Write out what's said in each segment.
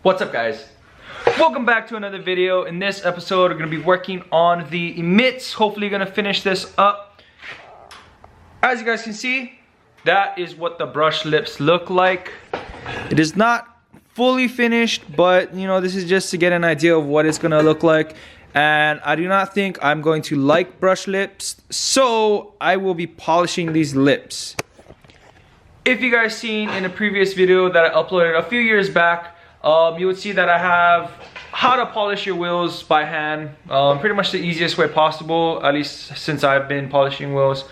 What's up, guys? Welcome back to another video. In this episode, we're going to be working on the Emitz. Hopefully going to finish this up. As you guys can see, that is what the brush lips look like. It is not fully finished, but you know, this is just to get an idea of what it's going to look like. And I do not think I'm going to like brush lips, so I will be polishing these lips. If you guys seen in a previous video that I uploaded a few years back, you would see that I have how to polish your wheels by hand. Pretty much the easiest way possible, at least since I've been polishing wheels.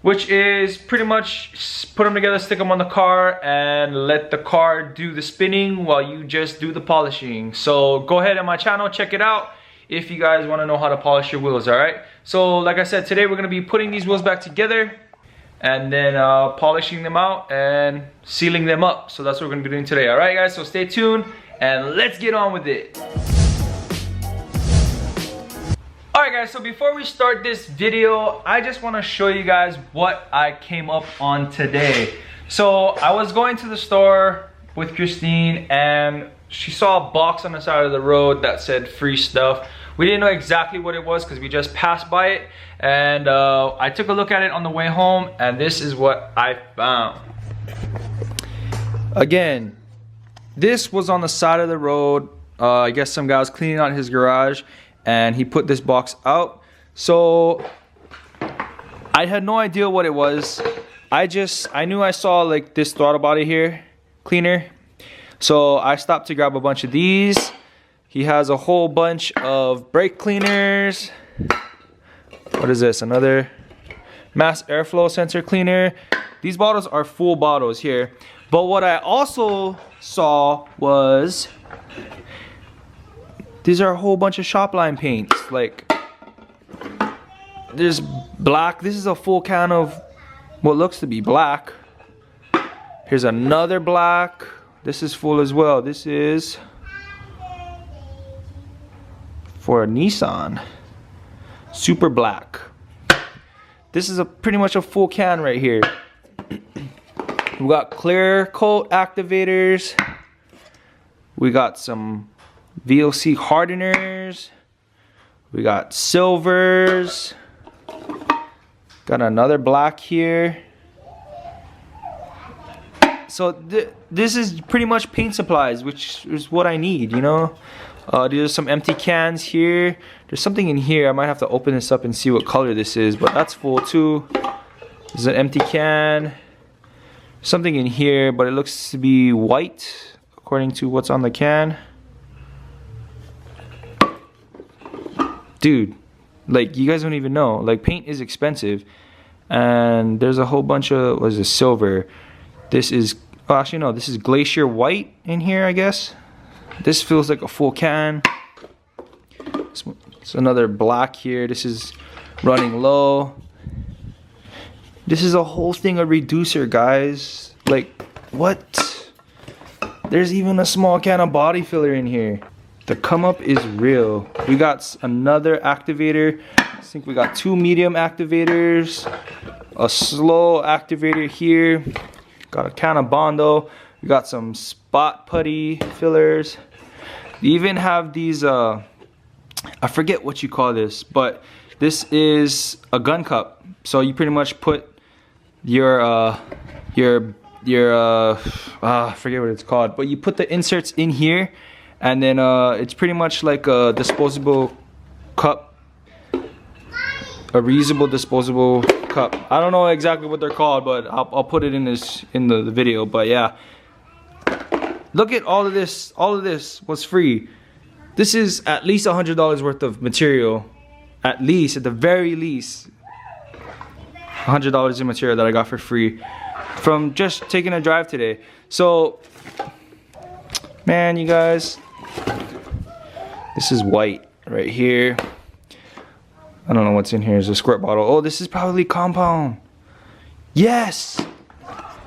Which is pretty much put them together, stick them on the car, and let the car do the spinning while you just do the polishing. So go ahead on my channel, check it out if you guys want to know how to polish your wheels, alright? So like I said, today we're going to be putting these wheels back together and then polishing them out and sealing them up. So that's what we're gonna be doing today. All right, guys, so stay tuned and let's get on with it. All right, guys, so before we start this video, I just wanna show you guys what I came up on today. So I was going to the store with Christine and she saw a box on the side of the road that said free stuff. We didn't know exactly what it was because we just passed by it, and I took a look at it on the way home, and this is what I found. Again, this was on the side of the road. I guess some guy was cleaning out his garage and he put this box out. So I had no idea what it was. I knew I saw like this throttle body here cleaner, so I stopped to grab a bunch of these. He has a whole bunch of brake cleaners. What is this? Another mass airflow sensor cleaner. These bottles are full bottles here. But what I also saw was these are a whole bunch of shop line paints. Like there's black. This is a full can of what looks to be black. Here's another black. This is full as well. This is for a Nissan super black. This is pretty much a full can right here. We got clear coat activators. We got some VOC hardeners. We got silvers. Got another black here. So this is pretty much paint supplies, which is what I need, you know. There's some empty cans here. There's something in here. I might have to open this up and see what color this is, but that's full too. There's an empty can. Something in here, but it looks to be white according to what's on the can. Dude, like you guys don't even know. Like paint is expensive, and there's a whole bunch of, what is this, silver. This is, oh, actually no, this is glacier white in here, I guess. This feels like a full can. It's another black here. This is running low. This is a whole thing of reducer, guys. Like, what? There's even a small can of body filler in here. The come up is real. We got another activator. I think we got 2 medium activators. A slow activator here. Got a can of Bondo. We got some spot putty fillers. You even have these, I forget what you call this, but this is a gun cup. So you pretty much put I forget what it's called, but you put the inserts in here, and then it's pretty much like a disposable cup, a reusable disposable cup. I don't know exactly what they're called, but I'll put it in the video. But yeah. Look at all of this. All of this was free. This is at least $100 worth of material. At least, at the very least, $100 in material that I got for free from just taking a drive today. So, man, you guys, this is white right here. I don't know what's in here. It's a squirt bottle. Oh, this is probably compound. Yes!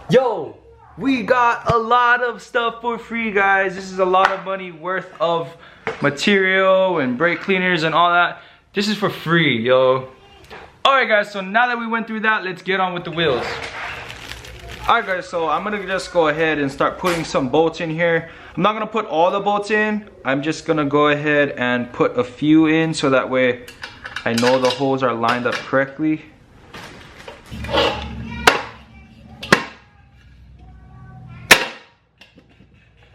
Yo! We got a lot of stuff for free, guys. This is a lot of money worth of material and brake cleaners and all that. This is for free, yo. Alright guys, so now that we went through that, let's get on with the wheels. Alright guys, so I'm gonna just go ahead and start putting some bolts in here. I'm not gonna put all the bolts in. I'm just gonna go ahead and put a few in so that way I know the holes are lined up correctly.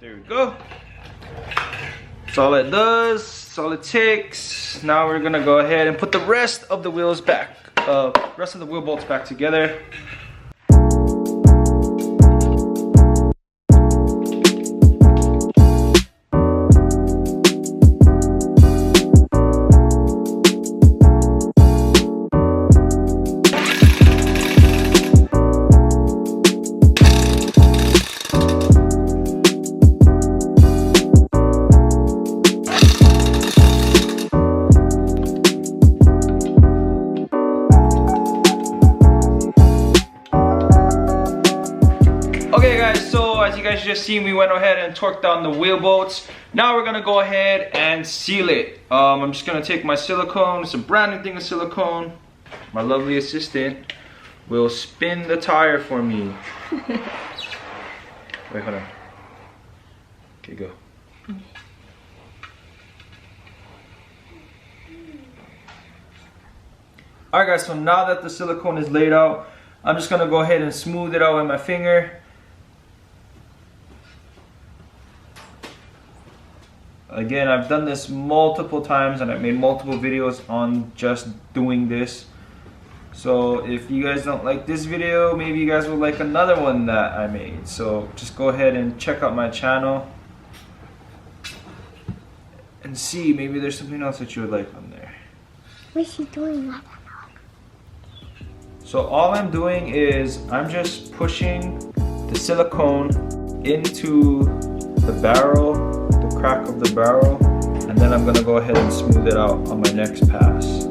There we go. That's all it does. That's all it takes. Now we're gonna go ahead and put the rest of the wheels back, rest of the wheel bolts back together. Okay guys, so as you guys just seen, we went ahead and torqued down the wheel bolts. Now we're gonna go ahead and seal it. I'm just gonna take my silicone. It's a brand new thing of silicone. My lovely assistant will spin the tire for me. Wait, hold on. Okay, go. Alright guys, so now that the silicone is laid out, I'm just gonna go ahead and smooth it out with my finger. Again, I've done this multiple times and I've made multiple videos on just doing this. So if you guys don't like this video, maybe you guys will like another one that I made. So just go ahead and check out my channel and see, maybe there's something else that you would like on there. What's she doing? So all I'm doing is I'm just pushing the silicone into the barrel, the crack of the barrel, and then I'm gonna go ahead and smooth it out on my next pass.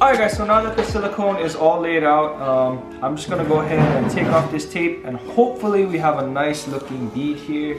Alright guys, so now that the silicone is all laid out, I'm just going to go ahead and take off this tape and hopefully we have a nice looking bead here.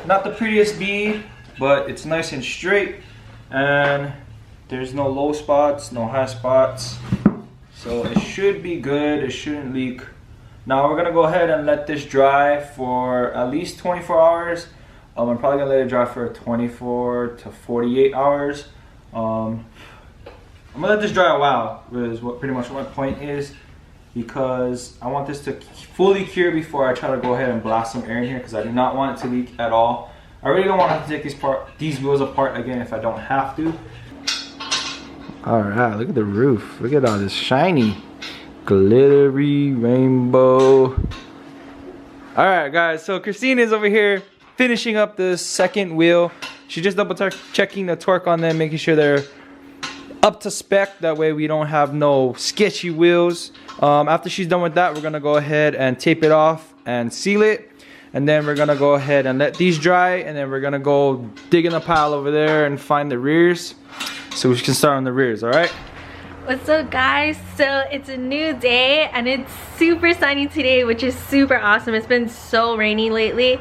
Not the prettiest bead, but it's nice and straight and there's no low spots, no high spots, so it should be good. It shouldn't leak. Now we're gonna go ahead and let this dry for at least 24 hours. I'm probably gonna let it dry for 24 to 48 hours. I'm gonna let this dry a while, is what pretty much what my point is, because I want this to fully cure before I try to go ahead and blast some air in here, because I do not want it to leak at all. I really don't want to have to take these wheels apart again if I don't have to. Alright, look at the roof. Look at all this shiny, glittery rainbow. Alright guys, so Christine is over here finishing up the second wheel. She's just double checking the torque on them, making sure they're up to spec. That way we don't have no sketchy wheels. After she's done with that, we're gonna go ahead and tape it off and seal it, and then we're gonna go ahead and let these dry, and then we're gonna go dig in the pile over there and find the rears so we can start on the rears. All right, what's up guys? So it's a new day and it's super sunny today, which is super awesome. It's been so rainy lately,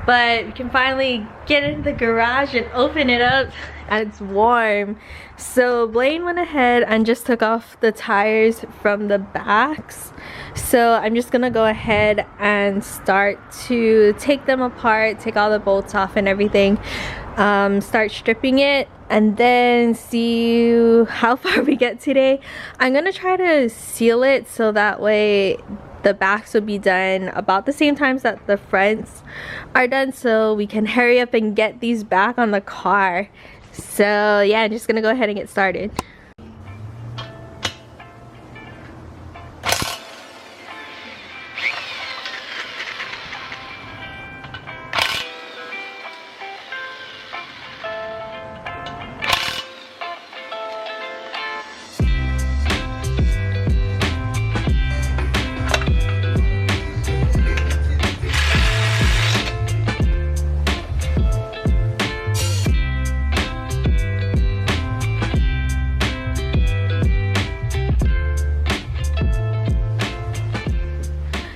but we can finally get into the garage and open it up and it's warm. So Blaine went ahead and just took off the tires from the backs. So I'm just gonna go ahead and start to take them apart, take all the bolts off and everything, start stripping it, and then see how far we get today. I'm gonna try to seal it so that way the backs will be done about the same times that the fronts are done, so we can hurry up and get these back on the car. So yeah, I'm just gonna go ahead and get started.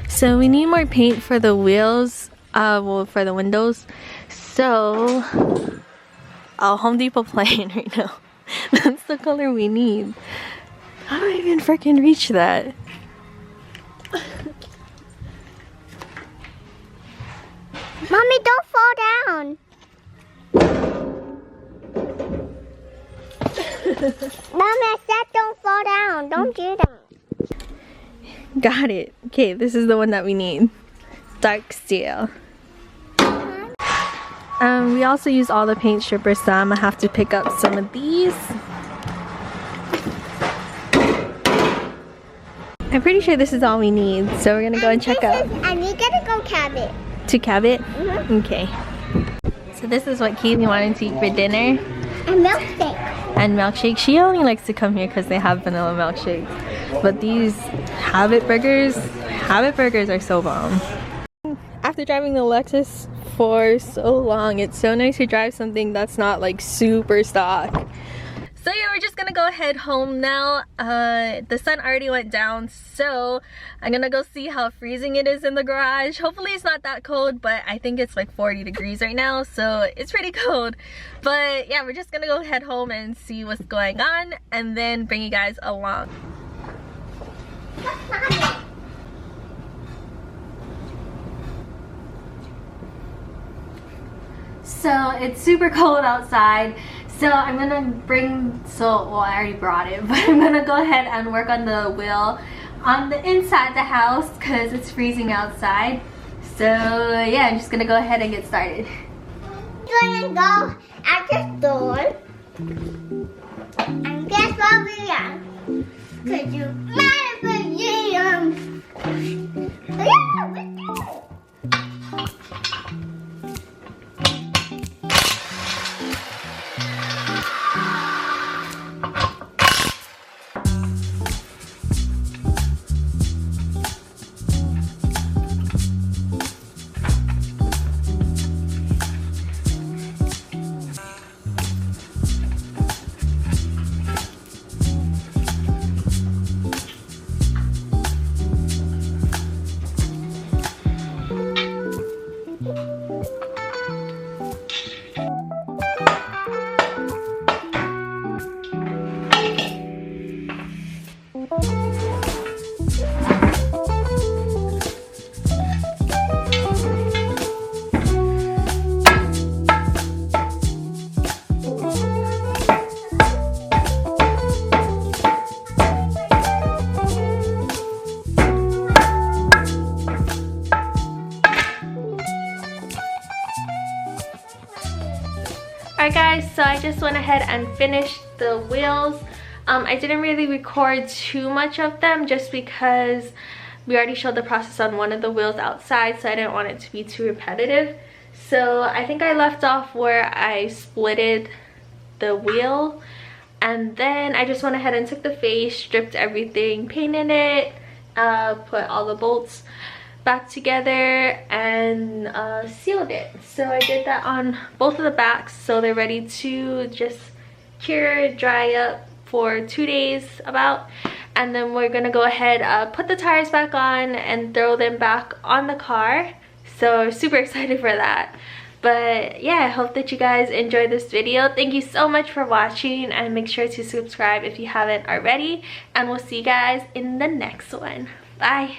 So we need more paint for the wheels, well, for the windows. So, Home Depot playing right now. That's the color we need. How do I even freaking reach that? Mommy, don't fall down. Mommy, I said don't fall down. Don't do that. Got it. Okay, this is the one that we need. Dark steel. We also use all the paint strippers, so I'm gonna have to pick up some of these. I'm pretty sure this is all we need, so we're gonna go and check out. And we gotta go cabin. To cab it? Okay. So this is what Keely wanted to eat for dinner. And milkshake. And milkshake. She only likes to come here because they have vanilla milkshakes. But these Habit burgers are so bomb. After driving the Lexus for so long, it's so nice to drive something that's not like super stock. So yeah, we're just gonna go head home now. The sun already went down, so I'm gonna go see how freezing it is in the garage. Hopefully it's not that cold, but I think it's like 40 degrees right now, so it's pretty cold. But yeah, we're just gonna go head home and see what's going on, and then bring you guys along. So it's super cold outside. So I'm gonna well, I already brought it, but I'm gonna go ahead and work on the wheel on the inside the house because it's freezing outside. So yeah, I'm just gonna go ahead and get started. I'm gonna go at the store. And guess what we are? Cause you might have been Alright guys, so I just went ahead and finished the wheels. I didn't really record too much of them just because we already showed the process on one of the wheels outside, so I didn't want it to be too repetitive. So I think I left off where I splitted the wheel, and then I just went ahead and took the face, stripped everything, painted it, put all the bolts back together, and sealed it. So I did that on both of the backs, so they're ready to just cure, dry up for 2 days about, and then we're gonna go ahead, put the tires back on and throw them back on the car. So super excited for that. But yeah, I hope that you guys enjoyed this video. Thank you so much for watching, and make sure to subscribe if you haven't already, and we'll see you guys in the next one. Bye.